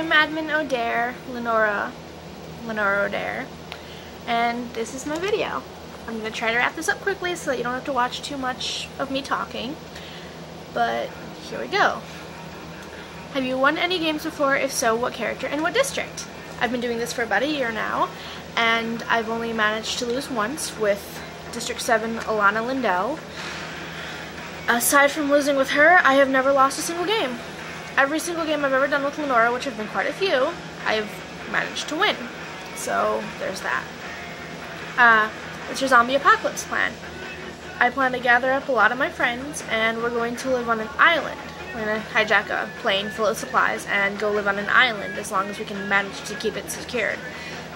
I'm admin Odair, Lenora Odair, and this is my video. I'm going to try to wrap this up quickly so that you don't have to watch too much of me talking, but here we go. Have you won any games before? If so, what character and what district? I've been doing this for about a year now, and I've only managed to lose once with District 7 Alana Lindell. Aside from losing with her, I have never lost a single game. Every single game I've ever done with Lenora, which have been quite a few, I've managed to win. So there's that. What's your zombie apocalypse plan? I plan to gather up a lot of my friends, and we're going to live on an island. We're going to hijack a plane full of supplies and go live on an island as long as we can manage to keep it secured.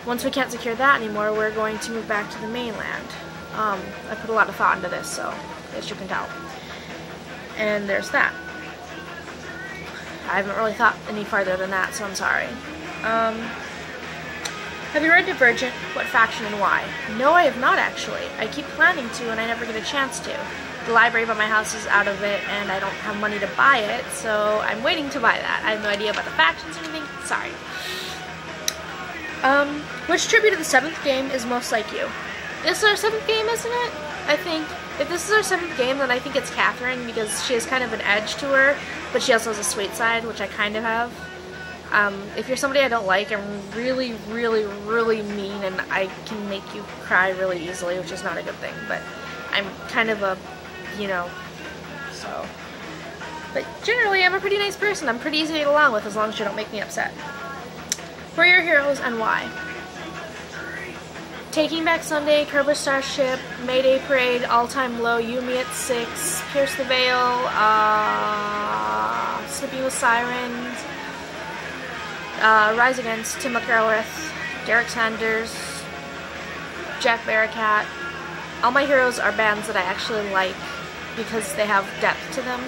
Once we can't secure that anymore, we're going to move back to the mainland. I put a lot of thought into this, so as you can tell. And there's that. I haven't really thought any farther than that, so I'm sorry. Have you read Divergent? What faction and why? No, I have not actually. I keep planning to, and I never get a chance to. The library by my house is out of it, and I don't have money to buy it, so I'm waiting to buy that. I have no idea about the factions or anything. Sorry. Which tribute to the 7th game is most like you? This is our 7th game, isn't it? I think. If this is our 7th game, then I think it's Catherine, because she has kind of an edge to her, but she also has a sweet side, which I kind of have. If you're somebody I don't like, I'm really, really, really mean, and I can make you cry really easily, which is not a good thing, but I'm kind of a, you know, so. But generally, I'm a pretty nice person. I'm pretty easy to get along with, as long as you don't make me upset. Who are your heroes and why? Taking Back Sunday, Kerber Starship, Mayday Parade, All Time Low, Yumi at 6, Pierce the Veil, Slippy with Sirens, Rise Against, Tim McElrath, Derek Sanders, Jack Barracat. All my heroes are bands that I actually like because they have depth to them.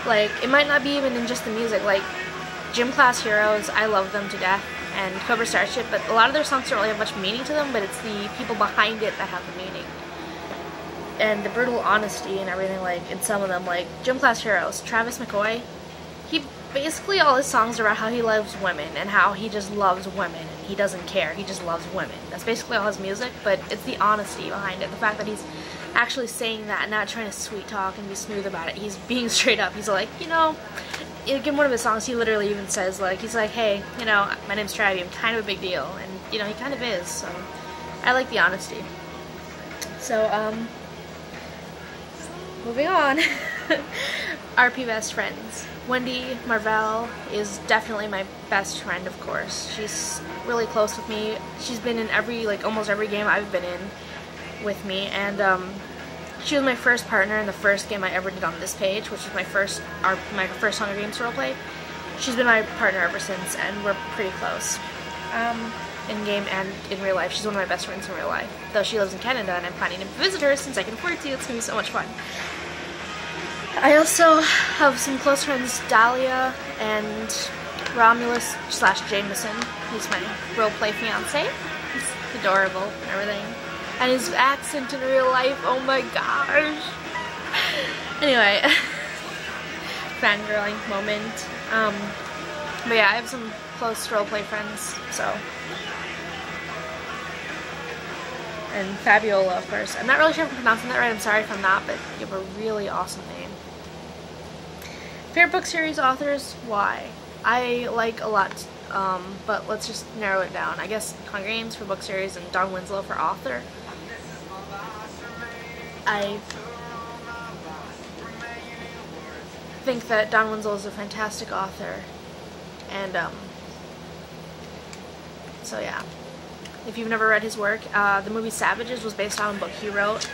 Like, it might not be even in just the music, like Gym Class Heroes, I love them to death, and Cobra Starship, but a lot of their songs don't really have much meaning to them, but it's the people behind it that have the meaning. And the brutal honesty and everything, like, in some of them, like Gym Class Heroes, Travis McCoy, he basically, all his songs are about how he loves women, and how he just loves women, and he doesn't care, he just loves women. That's basically all his music, but it's the honesty behind it, the fact that he's actually saying that and not trying to sweet talk and be smooth about it. He's being straight up. He's like, you know, in one of his songs, he literally even says, like, he's like, hey, you know, my name's Travi, I'm kind of a big deal, and, you know, he kind of is, so I like the honesty. So, moving on. RP best friends. Wendy Marvell is definitely my best friend, of course. She's really close with me. She's been in almost every game I've been in with me, and, she was my first partner in the first game I ever did on this page, which was my first Hunger Games roleplay. She's been my partner ever since, and we're pretty close. In game and in real life. She's one of my best friends in real life. Though she lives in Canada, and I'm planning to visit her since I can afford to. It's going to be so much fun. I also have some close friends, Dahlia and Romulus / Jameson. He's my roleplay fiance. He's adorable and everything. And his accent in real life, oh my gosh. Anyway, fangirling moment. But yeah, I have some close roleplay friends, so. And Fabiola, of course. I'm not really sure if I'm pronouncing that right, I'm sorry if I'm not, but you have a really awesome name. Favorite book series authors, why? I like a lot, but let's just narrow it down. I guess Hunger Games for book series and Don Winslow for author. I think that Don Winslow is a fantastic author, and so yeah. If you've never read his work, the movie Savages was based on a book he wrote.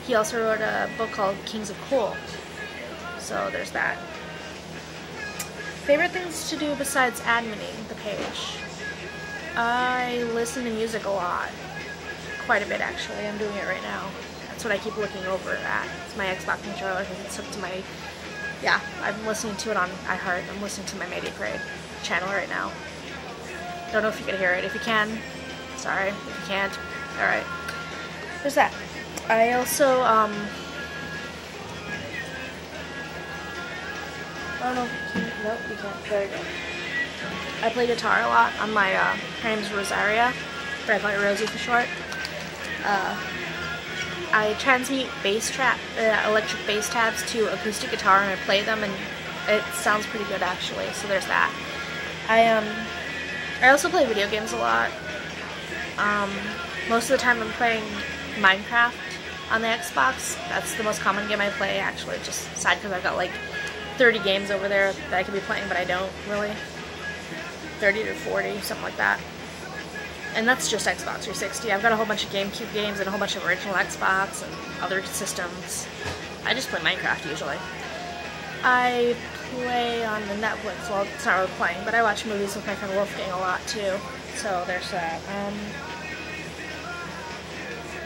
He also wrote a book called Kings of Cool, so there's that. Favorite things to do besides adminning the page? I listen to music a lot. Quite a bit, actually. I'm doing it right now. That's what I keep looking over at. It's my Xbox controller because it's hooked to my, yeah, I'm listening to it on iHeart. I'm listening to my Mayday Parade channel right now. Don't know if you can hear it. If you can, sorry. If you can't, alright. There's that. I also, I don't know if you can, nope, you can't. Very good. I play guitar a lot on my, her name's Rosaria, but I call her Rosie for short. I transmute electric bass tabs to acoustic guitar, and I play them, and it sounds pretty good actually, so there's that. I also play video games a lot. Most of the time I'm playing Minecraft on the Xbox. That's the most common game I play actually. It's just sad because I've got like 30 games over there that I could be playing, but I don't really. 30 to 40, something like that. And that's just Xbox 360. I've got a whole bunch of GameCube games and a whole bunch of original Xbox and other systems. I just play Minecraft usually. I play on the Netflix. Well, it's not really playing, but I watch movies with my friend Wolfgang a lot too. So there's that.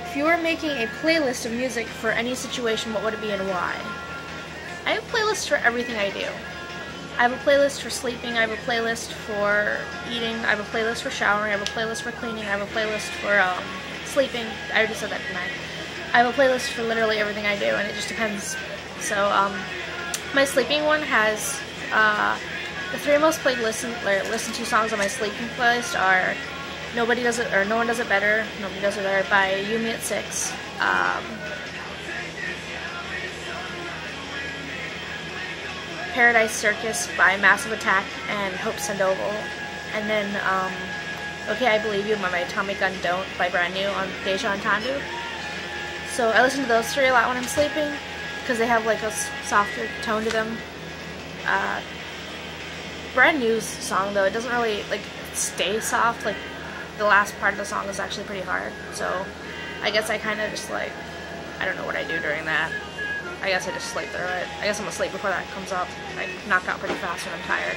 If you were making a playlist of music for any situation, what would it be and why? I have playlists for everything I do. I have a playlist for sleeping, I have a playlist for eating, I have a playlist for showering, I have a playlist for cleaning, I have a playlist for sleeping. I already said that, didn't I? I have a playlist for literally everything I do, and it just depends. So, my sleeping one has, the 3 most played listened to songs on my sleeping playlist are Nobody Does It, or No One Does It Better, Nobody Does It Better by You Me at 6, Paradise Circus by Massive Attack and Hope Send Oval, and then Okay I Believe You by Atomic Gun Don't by Brand New on Deja Entendu. So I listen to those 3 a lot when I'm sleeping because they have like a softer tone to them. Brand New's song though, it doesn't really like stay soft. Like the last part of the song is actually pretty hard, so I guess I kind of just like, I don't know what I do during that. I guess I just sleep through it. I guess I'm asleep before that comes up. I knock out pretty fast when I'm tired.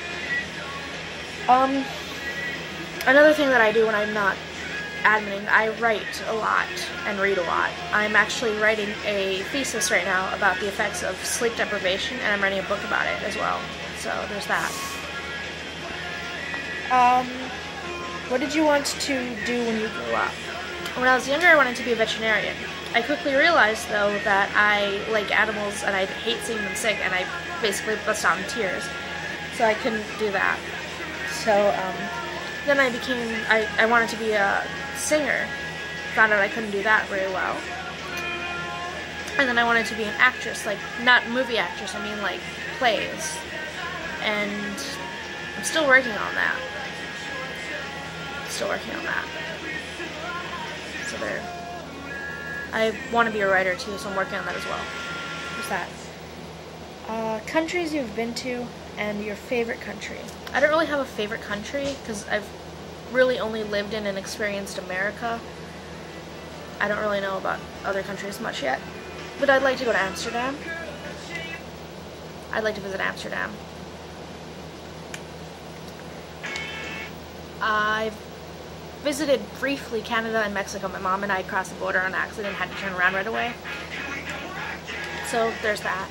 Another thing that I do when I'm not adminning, I write a lot and read a lot. I'm actually writing a thesis right now about the effects of sleep deprivation, and I'm writing a book about it as well. So there's that. What did you want to do when you grew up? When I was younger, I wanted to be a veterinarian. I quickly realized, though, that I like animals and I hate seeing them sick, and I basically bust out in tears. So I couldn't do that. So then I wanted to be a singer. Found out I couldn't do that very well. And then I wanted to be an actress, like, not movie actress, I mean like plays. And I'm still working on that. So there. I want to be a writer too, so I'm working on that as well. What's that? Countries you've been to and your favorite country. I don't really have a favorite country because I've really only lived in and experienced America. I don't really know about other countries much yet, but I'd like to go to Amsterdam. I'd like to visit Amsterdam. I've visited briefly Canada and Mexico. My mom and I crossed the border on accident and had to turn around right away. So there's that.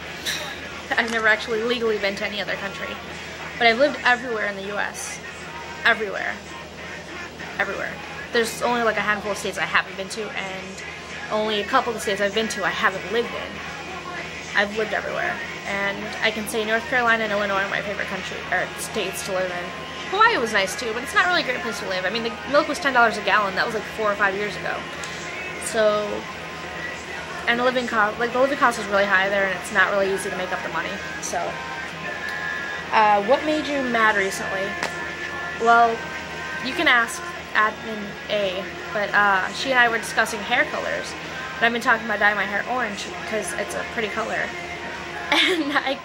I've never actually legally been to any other country. But I've lived everywhere in the US. Everywhere. Everywhere. There's only like a handful of states I haven't been to, and only a couple of the states I've been to I haven't lived in. I've lived everywhere. And I can say North Carolina and Illinois are my favorite states to live in. Hawaii was nice too, but it's not really a great place to live. I mean, the milk was $10 a gallon. That was like 4 or 5 years ago. So, and the living cost is really high there, and it's not really easy to make up the money. So, what made you mad recently? Well, you can ask Admin A, but she and I were discussing hair colors. And I've been talking about dyeing my hair orange because it's a pretty color. And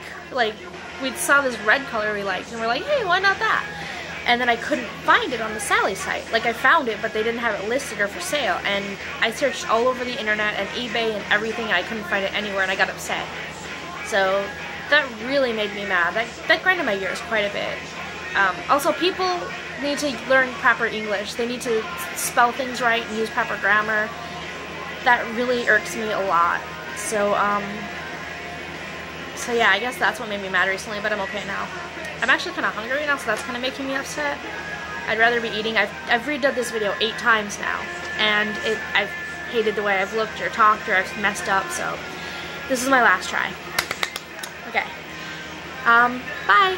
we saw this red color we liked, and we're like, hey, why not that? And then I couldn't find it on the Sally site. Like, I found it, but they didn't have it listed or for sale. And I searched all over the internet and eBay and everything, and I couldn't find it anywhere, and I got upset. So that really made me mad. That grinded my gears quite a bit. Also, people need to learn proper English. They need to spell things right and use proper grammar. That really irks me a lot. So, so yeah, I guess that's what made me mad recently, but I'm okay now. I'm actually kind of hungry right now, so that's kind of making me upset. I'd rather be eating. I've redone this video 8 times now, and I've hated the way I've looked or talked or I've messed up, so this is my last try. Okay. Bye!